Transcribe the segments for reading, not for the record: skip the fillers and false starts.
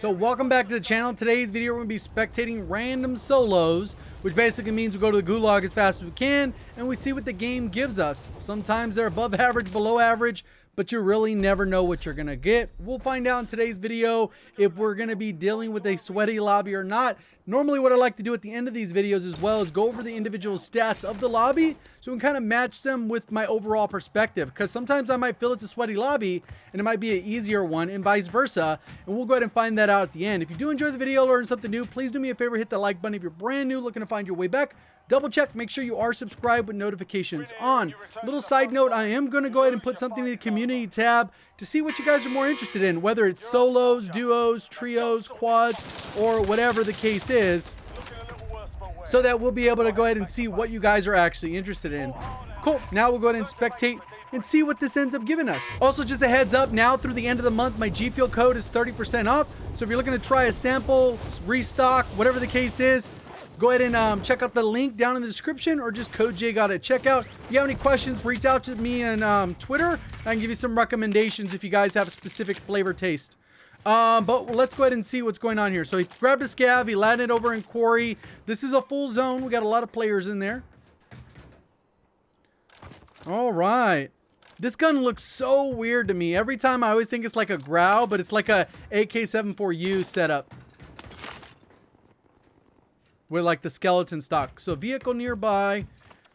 So welcome back to the channel. Today's video we're going to be spectating random solos, which basically means we go to the gulag as fast as we can and we see what the game gives us. Sometimes they're above average, below average, but you really never know what you're going to get. We'll find out in today's video if we're going to be dealing with a sweaty lobby or not. Normally what I like to do at the end of these videos as well is go over the individual stats of the lobby so we can kind of match them with my overall perspective, because sometimes I might feel it's a sweaty lobby and it might be an easier one and vice versa, and we'll go ahead and find that out at the end. If you do enjoy the video, learn something new, please do me a favor, hit the like button. If you're brand new looking to find your way back, double check, make sure you are subscribed with notifications on. Little side note, I am going to go ahead and put something in the community tab to see what you guys are more interested in, whether it's solos, duos, trios, quads, or whatever the case is, so that we'll be able to go ahead and see what you guys are actually interested in. Cool. Now we'll go ahead and spectate and see what this ends up giving us. Also, just a heads up, now through the end of the month, my Gfuel code is 30% off. So if you're looking to try a sample, restock, whatever the case is, go ahead and check out the link down in the description, or just code JGOD at checkout. If you have any questions, reach out to me on Twitter. I can give you some recommendations if you guys have a specific flavor taste. But let's go ahead and see what's going on here. So he grabbed a scav, he landed over in Quarry. This is a full zone. We got a lot of players in there. All right. This gun looks so weird to me. Every time I always think it's like a Growl, but it's like a AK-74U setup with like the skeleton stock. So vehicle nearby.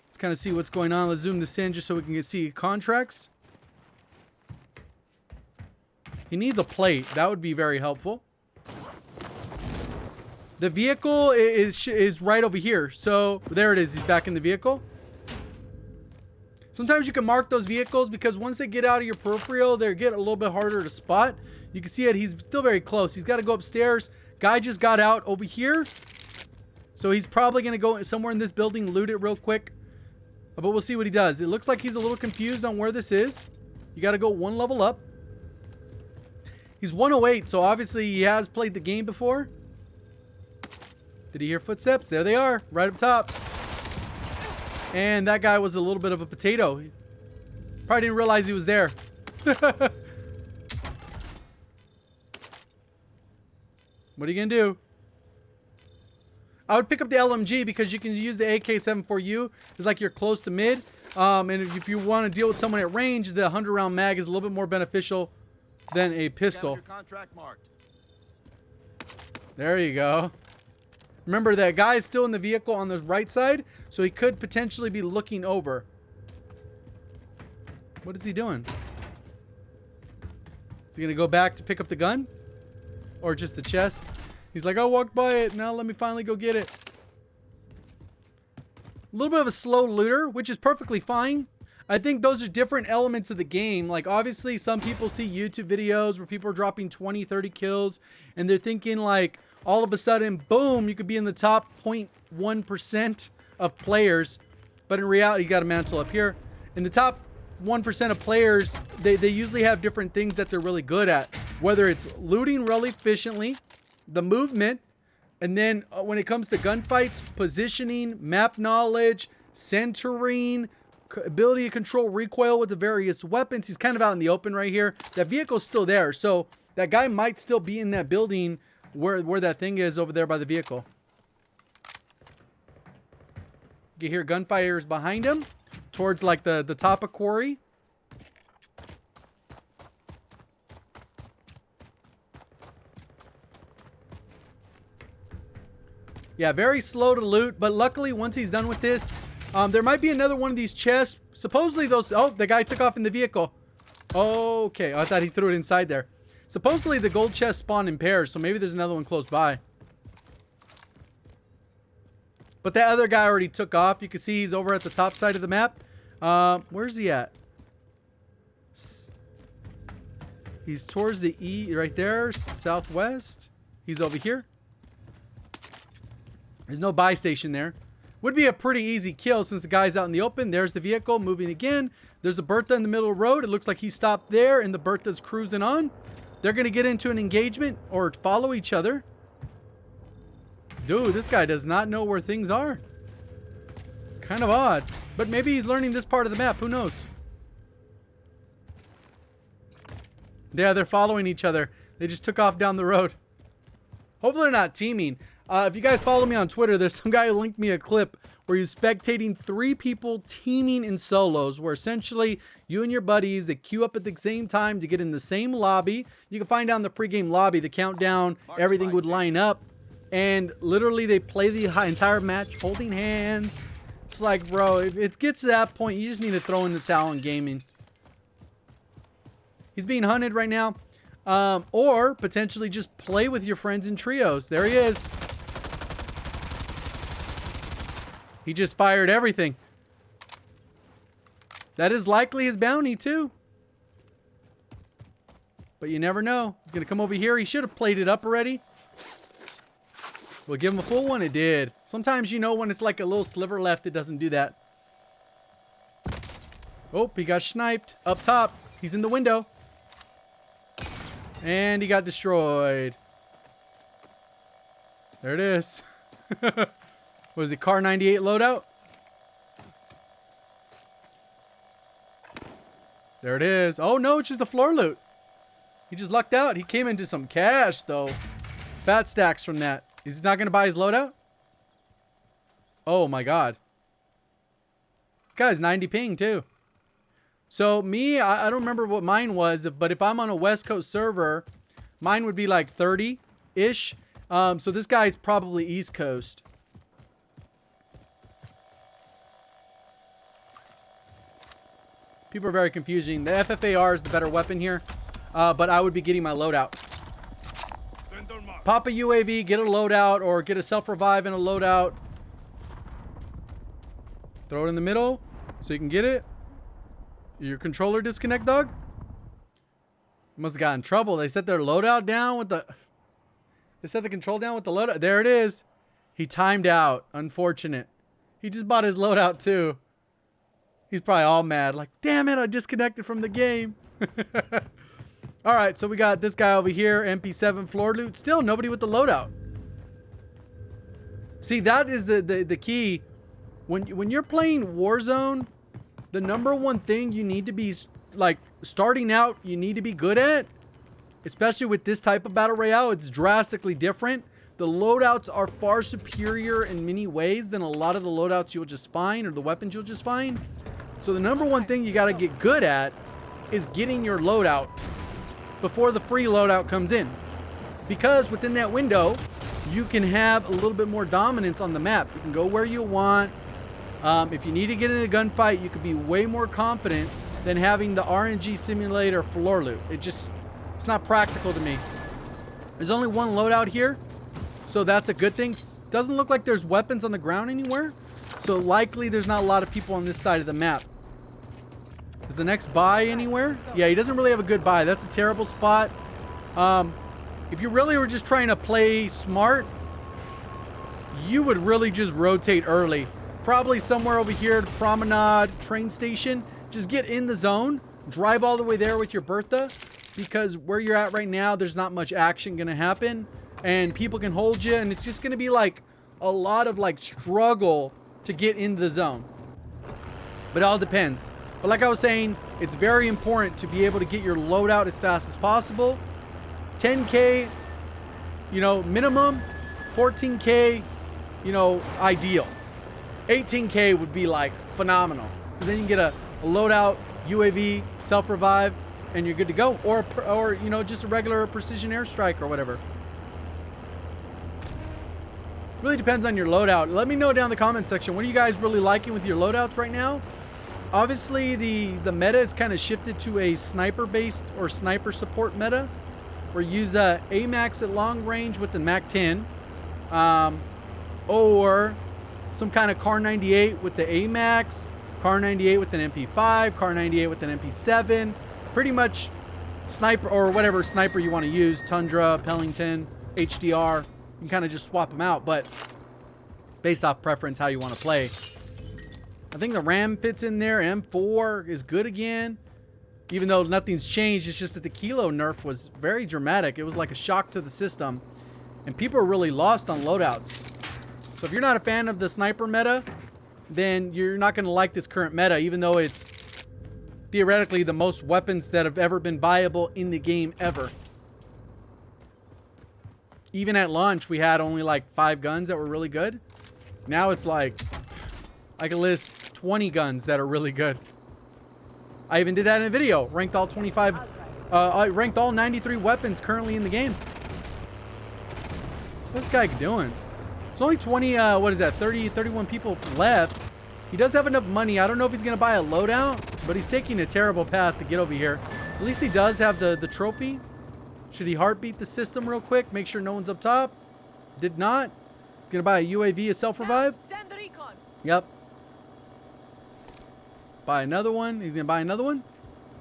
Let's kind of see what's going on. Let's zoom this in just so we can see contracts. He needs a plate. That would be very helpful. The vehicle is right over here. So there it is. He's back in the vehicle. Sometimes you can mark those vehicles because once they get out of your peripheral, they get a little bit harder to spot. You can see it. He's still very close. He's got to go upstairs. Guy just got out over here. So he's probably going to go somewhere in this building, loot it real quick. But we'll see what he does. It looks like he's a little confused on where this is. You got to go one level up. He's 108, so obviously he has played the game before. Did he hear footsteps? There they are, right up top. And that guy was a little bit of a potato. He probably didn't realize he was there. What are you going to do? I would pick up the LMG because you can use the AK-74U. It's like you're close to mid. And if you want to deal with someone at range, the 100-round mag is a little bit more beneficial than a pistol. There you go. Remember, that guy is still in the vehicle on the right side, so he could potentially be looking over. What is he doing? Is he going to go back to pick up the gun? Or just the chest? He's like, I walked by it. Now let me finally go get it. A little bit of a slow looter, which is perfectly fine. I think those are different elements of the game. Like, obviously, some people see YouTube videos where people are dropping 20, 30 kills, and they're thinking, like, all of a sudden, boom, you could be in the top 0.1% of players. But in reality, you got a mantle up here. In the top 1% of players, they usually have different things that they're really good at. Whether it's looting really efficiently, the movement, and then when it comes to gunfights, positioning, map knowledge, centering, ability to control recoil with the various weapons. He's kind of out in the open right here. That vehicle's still there, so that guy might still be in that building where that thing is over there by the vehicle. You hear gunfighters behind him towards like the top of Quarry. Yeah, very slow to loot, but luckily once he's done with this, there might be another one of these chests. Supposedly those... Oh, the guy took off in the vehicle. Okay, I thought he threw it inside there. Supposedly the gold chests spawn in pairs, so maybe there's another one close by. But that other guy already took off. You can see he's over at the top side of the map. Where's he at? He's towards the E, right there, southwest. He's over here. There's no buy station there. Would be a pretty easy kill since the guy's out in the open. There's the vehicle moving again. There's a Bertha in the middle of the road. It looks like he stopped there and the Bertha's cruising on. They're going to get into an engagement or follow each other. Dude, this guy does not know where things are. Kind of odd. But maybe he's learning this part of the map. Who knows? Yeah, they're following each other. They just took off down the road. Hopefully they're not teaming. If you guys follow me on Twitter, there's some guy who linked me a clip where he's spectating 3 people teaming in solos, where essentially you and your buddies, they queue up at the same time to get in the same lobby. You can find out in the pregame lobby, the countdown, everything would line up. And literally they play the entire match holding hands. It's like, bro, if it gets to that point, you just need to throw in the towel in gaming. He's being hunted right now. Or potentially just play with your friends in trios. There he is. He just fired everything. That is likely his bounty too. But you never know. He's going to come over here. He should have played it up already. We'll give him a full one. It did. Sometimes, you know, when it's like a little sliver left, it doesn't do that. Oh, he got sniped up top. He's in the window. And he got destroyed. There it is. What is it? Car 98 loadout? There it is. Oh no, it's just a floor loot. He just lucked out. He came into some cash though. Fat stacks from that. Is he not going to buy his loadout? Oh my god. This guy's 90 ping too. So me, I don't remember what mine was, but if I'm on a West Coast server, mine would be like 30-ish. So this guy's probably East Coast. People are very confusing. The FFAR is the better weapon here, but I would be getting my loadout. Pop a UAV, get a loadout, or get a self-revive and a loadout. Throw it in the middle so you can get it. Your controller disconnect, dog? Must have got in trouble. They set their loadout down with the... They set the control down with the loadout. There it is. He timed out. Unfortunate. He just bought his loadout too. He's probably all mad. Like, damn it, I disconnected from the game. Alright, so we got this guy over here. MP7 floor loot. Still nobody with the loadout. See, that is the key. When you're playing Warzone, the number one thing you need to be, like, starting out, you need to be good at, especially with this type of battle royale, it's drastically different. The loadouts are far superior in many ways than a lot of the loadouts you'll just find, or the weapons you'll just find. So the number one thing you got to get good at is getting your loadout before the free loadout comes in. Because within that window, you can have a little bit more dominance on the map. You can go where you want. If you need to get in a gunfight, you could be way more confident than having the RNG simulator floor loot. It's not practical to me. There's only one loadout here, so that's a good thing. Doesn't look like there's weapons on the ground anywhere, so likely there's not a lot of people on this side of the map. Is the next buy anywhere? Yeah, he doesn't really have a good buy. That's a terrible spot. If you really were just trying to play smart, you would really just rotate early. Probably somewhere over here, the Promenade train station. Just get in the zone, drive all the way there with your Bertha, because where you're at right now, there's not much action gonna happen, and people can hold you, and it's just gonna be like a lot of like struggle to get into the zone. But it all depends. But like I was saying, it's very important to be able to get your loadout as fast as possible. 10K, you know, minimum. 14K, you know, ideal. 18K would be like phenomenal, because then you can get a loadout, UAV, self-revive, and you're good to go. Or you know, just a regular precision airstrike or whatever. Really depends on your loadout. Let me know down in the comment section, what are you guys really liking with your loadouts right now? Obviously, the meta is kind of shifted to a sniper-based or sniper support meta, where you use AMAX at long range with the MAC-10, or some kind of Car 98 with the AMAX, Car 98 with an MP5, Car 98 with an MP7, pretty much sniper or whatever sniper you want to use, Tundra, Pellington, HDR, you can kind of just swap them out, but based off preference how you want to play. I think the RAM fits in there. M4 is good again, even though nothing's changed. It's just that the kilo nerf was very dramatic. It was like a shock to the system, and people are really lost on loadouts. So if you're not a fan of the sniper meta, then you're not going to like this current meta, even though it's theoretically the most weapons that have ever been viable in the game ever. Even at launch, we had only like 5 guns that were really good. Now it's like, I can list 20 guns that are really good. I even did that in a video. Ranked all 25, I ranked all 93 weapons currently in the game. What's this guy doing? It's only 20, what is that, 31 people left. He does have enough money. I don't know if he's going to buy a loadout, but he's taking a terrible path to get over here. At least he does have the trophy. Should he heartbeat the system real quick? Make sure no one's up top. Did not. He's going to buy a UAV, a self-revive. Send the recon. Yep. Buy another one. He's going to buy another one.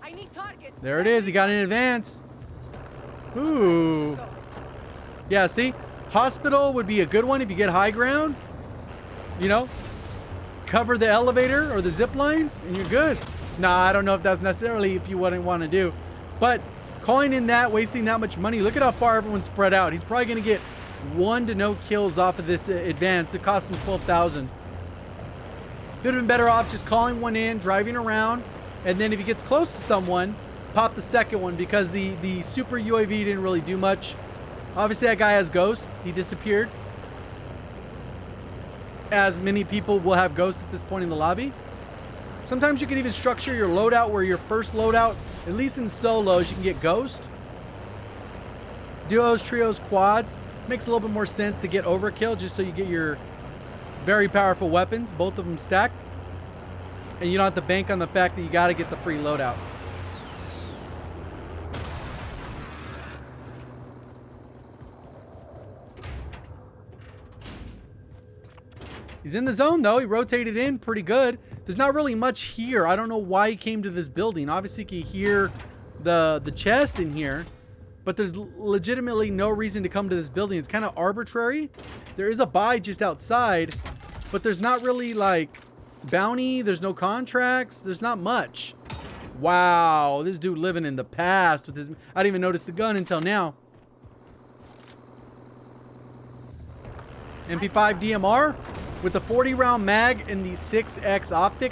I need targets. There it is. He got in advance. Ooh. Yeah, see? Hospital would be a good one if you get high ground. You know? Cover the elevator or the zip lines and you're good. Nah, I don't know if that's necessarily if you wouldn't want to do. But calling in that, wasting that much money, look at how far everyone's spread out. He's probably going to get 1 to no kills off of this advance. It cost him 12,000. Could have been better off just calling one in, driving around, and then if he gets close to someone, pop the second one because the super UAV didn't really do much. Obviously, that guy has Ghost. He disappeared. As many people will have Ghost at this point in the lobby. Sometimes you can even structure your loadout where your first loadout, at least in solos, you can get Ghost. Duos, trios, quads. Makes a little bit more sense to get overkill just so you get your very powerful weapons, both of them stacked. And you don't have to bank on the fact that you got to get the free loadout. He's in the zone though. He rotated in pretty good. There's not really much here. I don't know why he came to this building. Obviously you can hear the chest in here, but there's legitimately no reason to come to this building. It's kind of arbitrary. There is a buy just outside, but there's not really like bounty. There's no contracts. There's not much. Wow, this dude living in the past with his, I didn't even notice the gun until now. MP5 DMR with the 40 round mag and the 6X optic.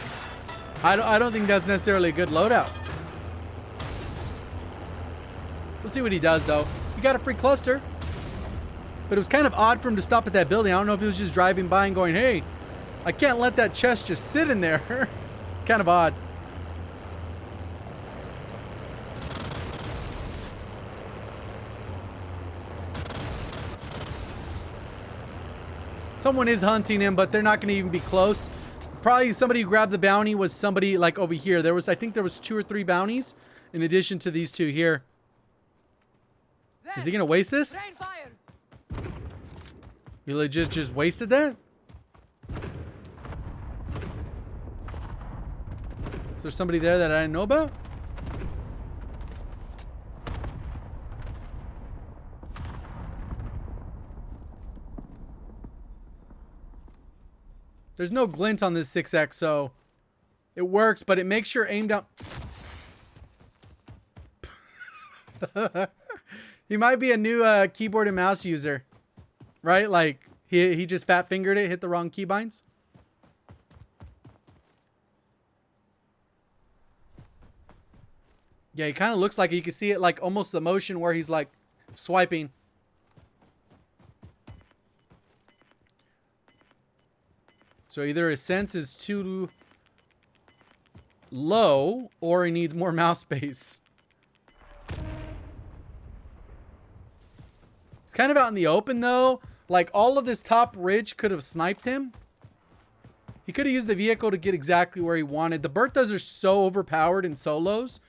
I don't think that's necessarily a good loadout. We'll see what he does though. He got a free cluster, but it was kind of odd for him to stop at that building. I don't know if he was just driving by and going, hey, I can't let that chest just sit in there. Kind of odd. Someone is hunting him, but they're not going to even be close. Probably somebody who grabbed the bounty was somebody like over here. There was, I think there was 2 or 3 bounties in addition to these 2 here. Is he going to waste this? You legit just wasted that? Is there somebody there that I didn't know about? There's no glint on this 6X, so it works, but it makes your aim down. He might be a new keyboard and mouse user, right? Like he just fat fingered it, hit the wrong keybinds. Yeah, he kind of looks like it. You can see it like almost the motion where he's like swiping. So either his sense is too low or he needs more mouse space. It's kind of out in the open though. Like all of this top ridge could have sniped him. He could have used the vehicle to get exactly where he wanted. The Berthas are so overpowered in solos.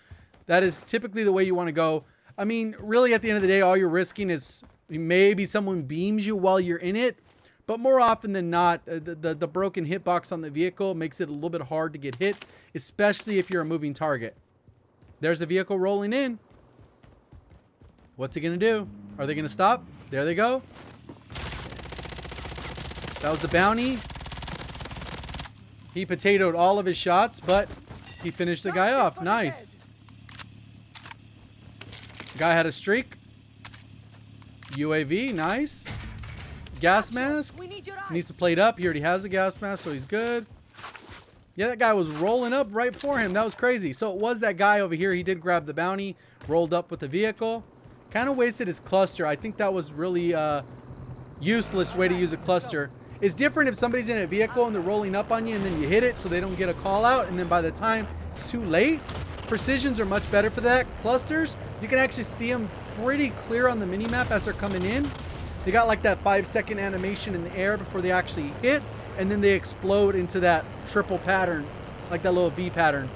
That is typically the way you want to go. I mean, really at the end of the day, all you're risking is maybe someone beams you while you're in it. But more often than not, the broken hitbox on the vehicle makes it a little bit hard to get hit, especially if you're a moving target. There's a vehicle rolling in. What's he going to do? Are they going to stop? There they go. That was the bounty. He potatoed all of his shots, but he finished the guy off. Nice. Guy had a streak. UAV, nice. Gas mask. Needs to plate up. He already has a gas mask, so he's good. Yeah, that guy was rolling up right for him. That was crazy. So it was that guy over here. He did grab the bounty, rolled up with the vehicle. Kind of wasted his cluster. I think that was really useless way to use a cluster. It's different if somebody's in a vehicle and they're rolling up on you and then you hit it so they don't get a call out, and then by the time it's too late. Precisions are much better for that. Clusters, you can actually see them pretty clear on the mini-map as they're coming in. They got like that 5-second animation in the air before they actually hit, and then they explode into that triple pattern, like that little V pattern.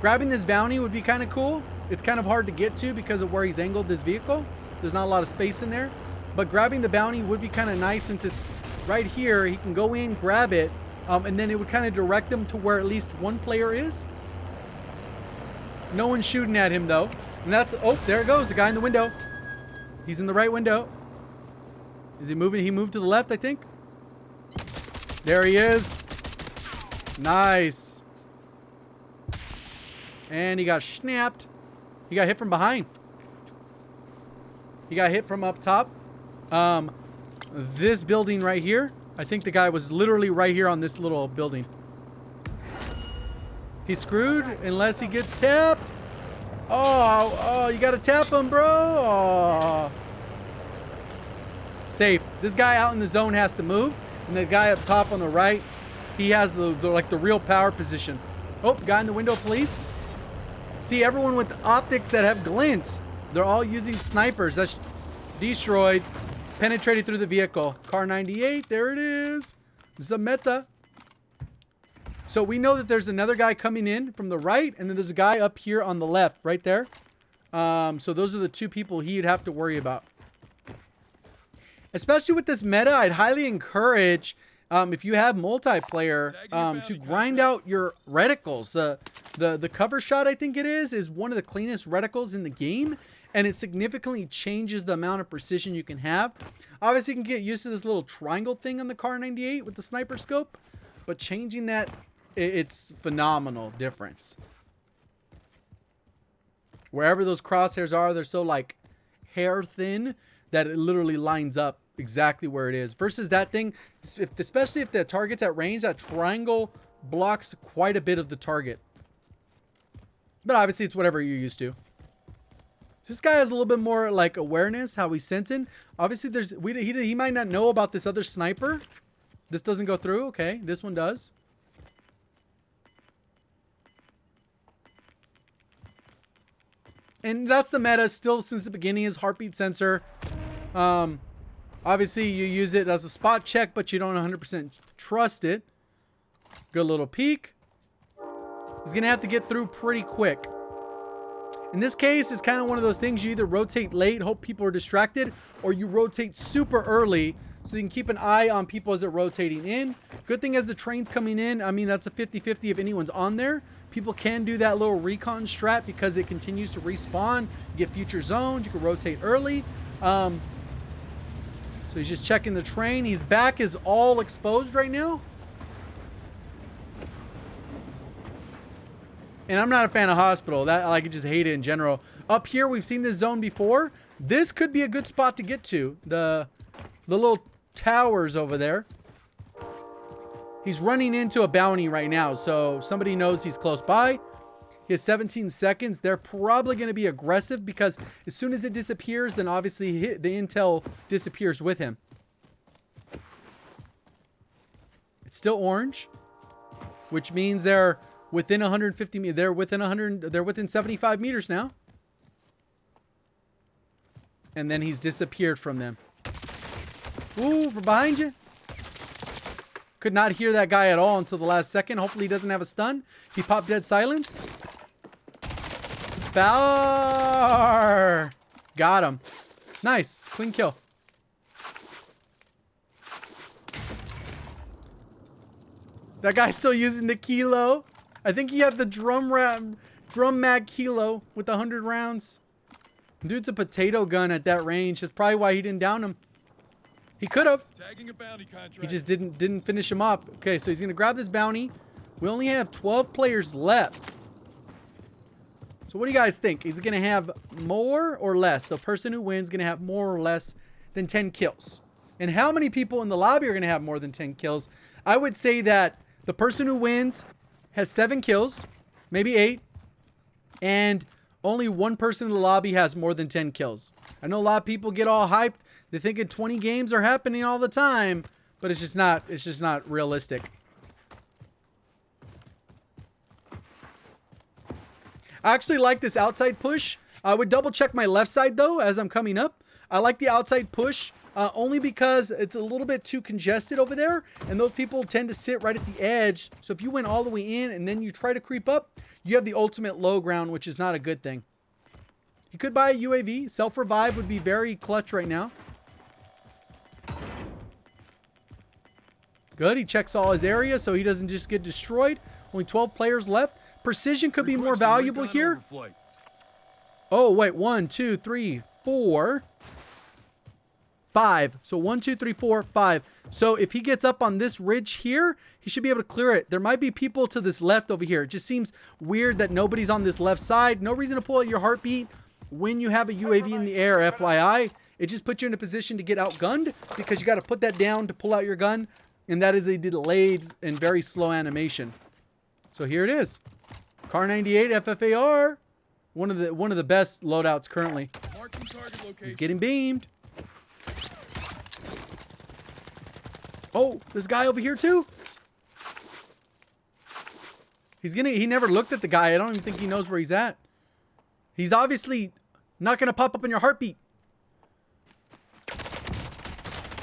Grabbing this bounty would be kind of cool. It's kind of hard to get to because of where he's angled this vehicle. There's not a lot of space in there. But grabbing the bounty would be kind of nice since it's right here. He can go in, grab it, and then it would kind of direct him to where at least one player is. No one's shooting at him though. And that's, oh, there it goes, the guy in the window. He's in the right window. Is he moving? He moved to the left, I think. There he is. Nice. And he got snapped. He got hit from behind. He got hit from up top. This building right here. I think the guy was literally right here on this little building. He's screwed unless he gets tapped. Oh, you gotta tap him, bro. Oh. Safe. This guy out in the zone has to move, and the guy up top on the right, he has the real power position. Oh, guy in the window, police. See, everyone with optics that have glint, they're all using snipers. That's destroyed. Penetrated through the vehicle. Car 98, there it is. Zameta. So we know that there's another guy coming in from the right, and then there's a guy up here on the left, right there. So those are the two people he'd have to worry about. Especially with this meta, I'd highly encourage, if you have multiplayer, to grind out your reticles. The cover shot, I think it is one of the cleanest reticles in the game. And it significantly changes the amount of precision you can have. Obviously, you can get used to this little triangle thing on the Car 98 with the sniper scope. But changing that, it's phenomenal difference. Wherever those crosshairs are, they're so like hair thin that it literally lines up exactly where it is. Versus that thing, especially if the target's at range, that triangle blocks quite a bit of the target. But obviously, it's whatever you're used to. This guy has a little bit more like awareness, how he's sensing. Obviously, he might not know about this other sniper. This doesn't go through. Okay, this one does. And that's the meta still since the beginning is heartbeat sensor. Obviously, you use it as a spot check, but you don't 100% trust it. Good little peek. He's going to have to get through pretty quick. In this case, it's kind of one of those things you either rotate late, hope people are distracted, or you rotate super early so you can keep an eye on people as they're rotating in. Good thing as the train's coming in, I mean, that's a 50-50 if anyone's on there. People can do that little recon strat because it continues to respawn, get future zones, you can rotate early. So he's just checking the train. His back is all exposed right now. And I'm not a fan of hospital. That I just hate it in general. Up here, we've seen this zone before. This could be a good spot to get to. The little towers over there. He's running into a bounty right now, so somebody knows he's close by. He has 17 seconds. They're probably going to be aggressive because as soon as it disappears, then obviously the intel disappears with him. It's still orange, which means they're within 150 meters. They're within 100. They're within 75 meters now. And then he's disappeared from them. Ooh, from behind you. Could not hear that guy at all until the last second. Hopefully he doesn't have a stun. He popped dead silence. Far. Got him. Nice. Clean kill. That guy's still using the kilo. I think he had the drum mag kilo with 100 rounds. Dude's a potato gun at that range. That's probably why he didn't down him. He could have. He just didn't finish him up. Okay, so he's going to grab this bounty. We only have 12 players left. So what do you guys think? Is he going to have more or less? The person who wins is going to have more or less than 10 kills. And how many people in the lobby are going to have more than 10 kills? I would say that the person who wins has 7 kills, maybe 8. And Only one person in the lobby has more than 10 kills. I know a lot of people get all hyped. They think 20 games are happening all the time, but it's just not realistic. I actually like this outside push. I would double check my left side though as I'm coming up. I like the outside push only because it's a little bit too congested over there, and those people tend to sit right at the edge. So if you went all the way in and then you try to creep up, you have the ultimate low ground, which is not a good thing. You could buy a UAV. Self-revive would be very clutch right now. Good. He checks all his area so he doesn't just get destroyed. Only 12 players left. Precision could be more valuable here. Oh, wait. 1, 2, 3, 4, 5. So 1, 2, 3, 4, 5. So if he gets up on this ridge here, he should be able to clear it. There might be people to this left over here. It just seems weird that nobody's on this left side. No reason to pull out your heartbeat when you have a UAV in the air, FYI. It just puts you in a position to get outgunned because you got to put that down to pull out your gun. And that is a delayed and very slow animation. So here it is. Car 98 FFAR. One of the best loadouts currently. He's getting beamed. Oh, this guy over here too. He never looked at the guy. I don't even think he knows where he's at. He's obviously not going to pop up in your heartbeat.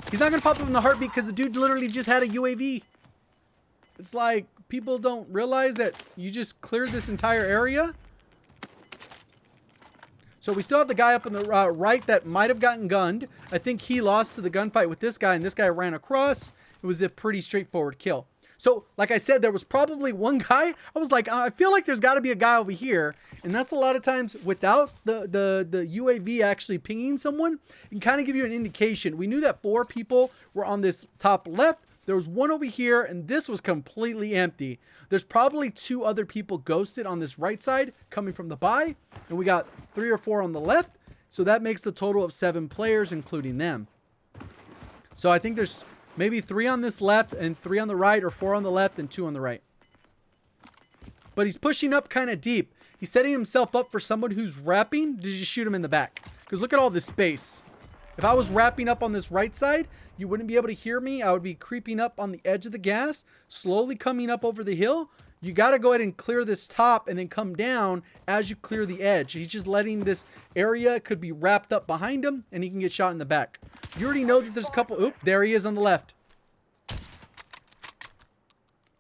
He's not going to pop up in the heartbeat because the dude literally just had a UAV. It's like people don't realize that you just cleared this entire area. So we still have the guy up on the right that might have gotten gunned. I think he lost to the gunfight with this guy, and this guy ran across. It was a pretty straightforward kill. So, like I said, there was probably one guy. I was like, I feel like there's got to be a guy over here. And that's a lot of times without the UAV actually pinging someone, it can kind of give you an indication. We knew that 4 people were on this top left. There was one over here, and this was completely empty. There's probably 2 other people ghosted on this right side coming from the buy. And we got 3 or 4 on the left. So that makes the total of 7 players, including them. So I think there's maybe 3 on this left and 3 on the right, or 4 on the left and 2 on the right. But he's pushing up kind of deep. He's setting himself up for someone who's wrapping to just shoot him in the back. Because look at all this space. If I was wrapping up on this right side, you wouldn't be able to hear me. I would be creeping up on the edge of the gas, slowly coming up over the hill. You got to go ahead and clear this top and then come down as you clear the edge. He's just letting this area could be wrapped up behind him, and he can get shot in the back. You already know that there's a couple. Oop, there he is on the left.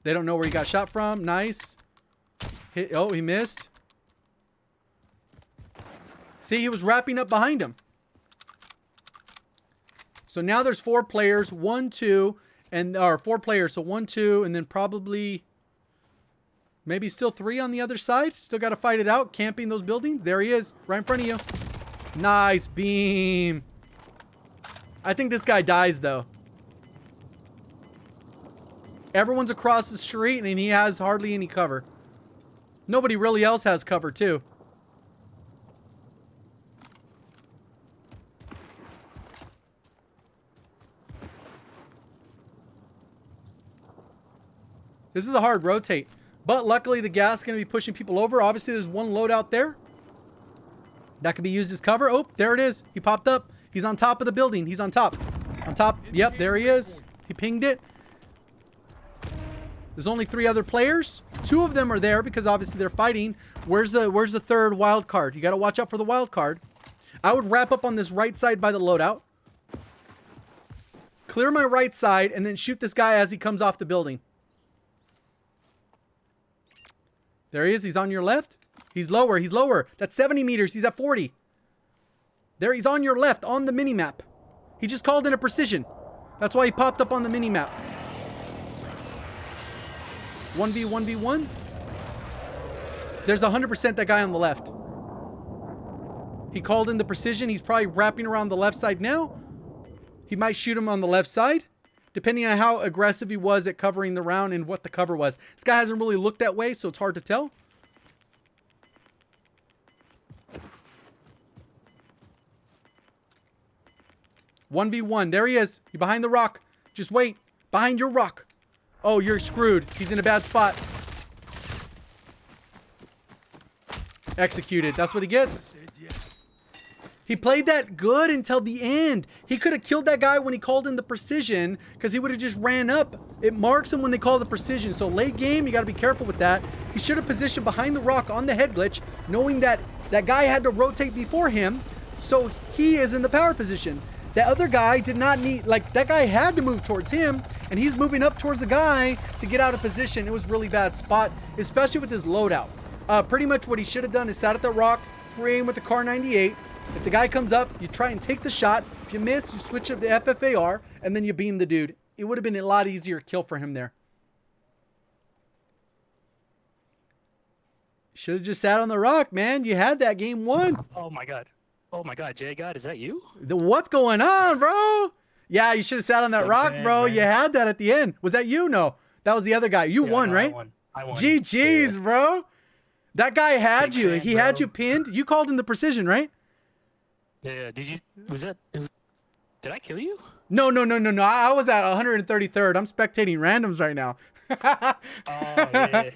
They don't know where he got shot from. Nice. Oh, he missed. See, he was wrapping up behind him. So now there's 4 players, 1, 2, or 4 players. So 1, 2, and then probably maybe still 3 on the other side. Still got to fight it out, camping those buildings. There he is, right in front of you. Nice beam. I think this guy dies though. Everyone's across the street and he has hardly any cover. Nobody really else has cover too. This is a hard rotate. But luckily the gas is going to be pushing people over. Obviously there's one loadout there. That could be used as cover. Oh, there it is. He popped up. He's on top of the building. He's on top. On top. Yep, there he is. He pinged it. There's only 3 other players. 2 of them are there because obviously they're fighting. Where's the third wild card? You got to watch out for the wild card. I would wrap up on this right side by the loadout. Clear my right side and then shoot this guy as he comes off the building. There he is. He's on your left. He's lower. He's lower. That's 70 meters. He's at 40. There, he's on your left on the mini-map. He just called in a precision. That's why he popped up on the mini-map. 1v1v1. There's 100% that guy on the left. He called in the precision. He's probably wrapping around the left side now. He might shoot him on the left side, depending on how aggressive he was at covering the round and what the cover was. This guy hasn't really looked that way, so it's hard to tell. One v one. There he is. He's behind the rock. Just wait. Behind your rock. Oh, you're screwed. He's in a bad spot. Executed. That's what he gets. He played that good until the end. He could have killed that guy when he called in the precision because he would have just ran up. It marks him when they call the precision. So late game, you got to be careful with that. He should have positioned behind the rock on the head glitch, knowing that that guy had to rotate before him. So he is in the power position. The other guy did not need, like, that guy had to move towards him, and he's moving up towards the guy to get out of position. It was really bad spot, especially with his loadout. Pretty much what he should have done is sat at the rock, pre-aim with the Car 98. If the guy comes up, you try and take the shot. If you miss, you switch up to FFAR, and then you beam the dude. It would have been a lot easier kill for him there. Should have just sat on the rock, man. You had that game won. Oh my god. Oh my god, JGOD, is that you? What's going on, bro? Yeah, you should have sat on that rock, bro. Man. You had that at the end. Was that you? No, that was the other guy. You won, no, right? I won. GG's, bro. That guy had Big you. fan, He bro. had you pinned. You called in the precision, right? Yeah, did you, did I kill you? No. I was at 133rd. I'm spectating randoms right now. Oh, yeah.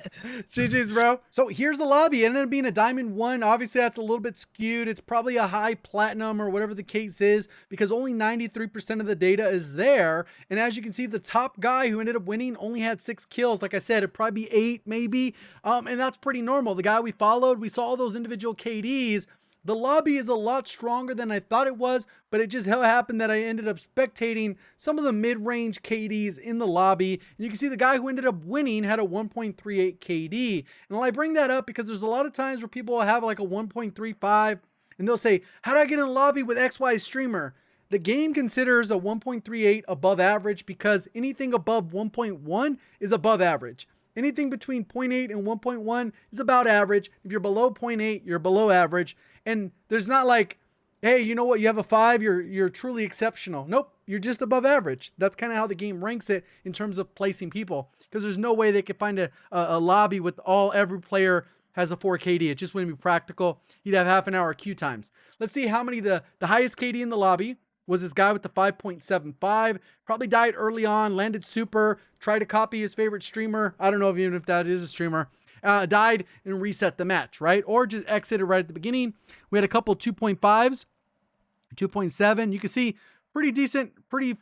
GG's, bro. So here's the lobby. It ended up being a diamond 1. Obviously, that's a little bit skewed. It's probably a high platinum or whatever the case is because only 93% of the data is there. And as you can see, the top guy who ended up winning only had 6 kills. Like I said, it'd probably be 8 maybe. And that's pretty normal. The guy we followed, we saw all those individual KDs. The lobby is a lot stronger than I thought it was, but it just happened that I ended up spectating some of the mid-range KDs in the lobby. And you can see the guy who ended up winning had a 1.38 KD. And I bring that up because there's a lot of times where people will have like a 1.35 and they'll say, how do I get in a lobby with XY streamer? The game considers a 1.38 above average because anything above 1.1 is above average. Anything between 0.8 and 1.1 is about average. If you're below 0.8, you're below average. And there's not like, hey, you know what? You have a 5, you're truly exceptional. Nope, you're just above average. That's kind of how the game ranks it in terms of placing people. Because there's no way they could find a lobby with every player has a 4 KD. It just wouldn't be practical. You'd have half an hour queue times. Let's see how many the highest KD in the lobby was this guy with the 5.75. Probably died early on, landed super, tried to copy his favorite streamer. I don't know even if that is a streamer. Died and reset the match, right? Or just exited right at the beginning. We had a couple 2.5s, 2.7. You can see pretty decent,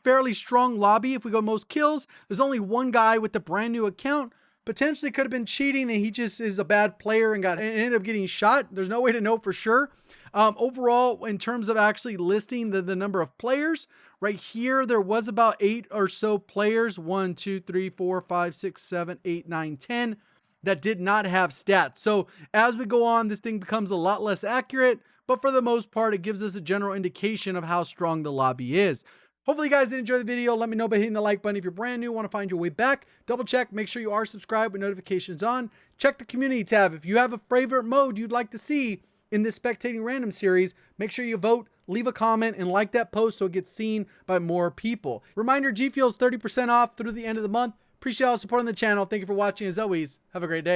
fairly strong lobby. If we go most kills, there's only one guy with the brand new account. Potentially could have been cheating and he just is a bad player and ended up getting shot. There's no way to know for sure. Overall, in terms of actually listing the number of players, right here, there was about 8 or so players. 1, 2, 3, 4, 5, 6, 7, 8, 9, 10 that did not have stats. So as we go on, this thing becomes a lot less accurate, but for the most part, it gives us a general indication of how strong the lobby is. Hopefully you guys did enjoy the video. Let me know by hitting the like button. If you're brand new, want to find your way back, double check, make sure you are subscribed with notifications on. Check the community tab. If you have a favorite mode you'd like to see in this Spectating Random series, make sure you vote, leave a comment, and like that post so it gets seen by more people. Reminder, Gfuel is 30% off through the end of the month. Appreciate all the support on the channel. Thank you for watching. As always, have a great day.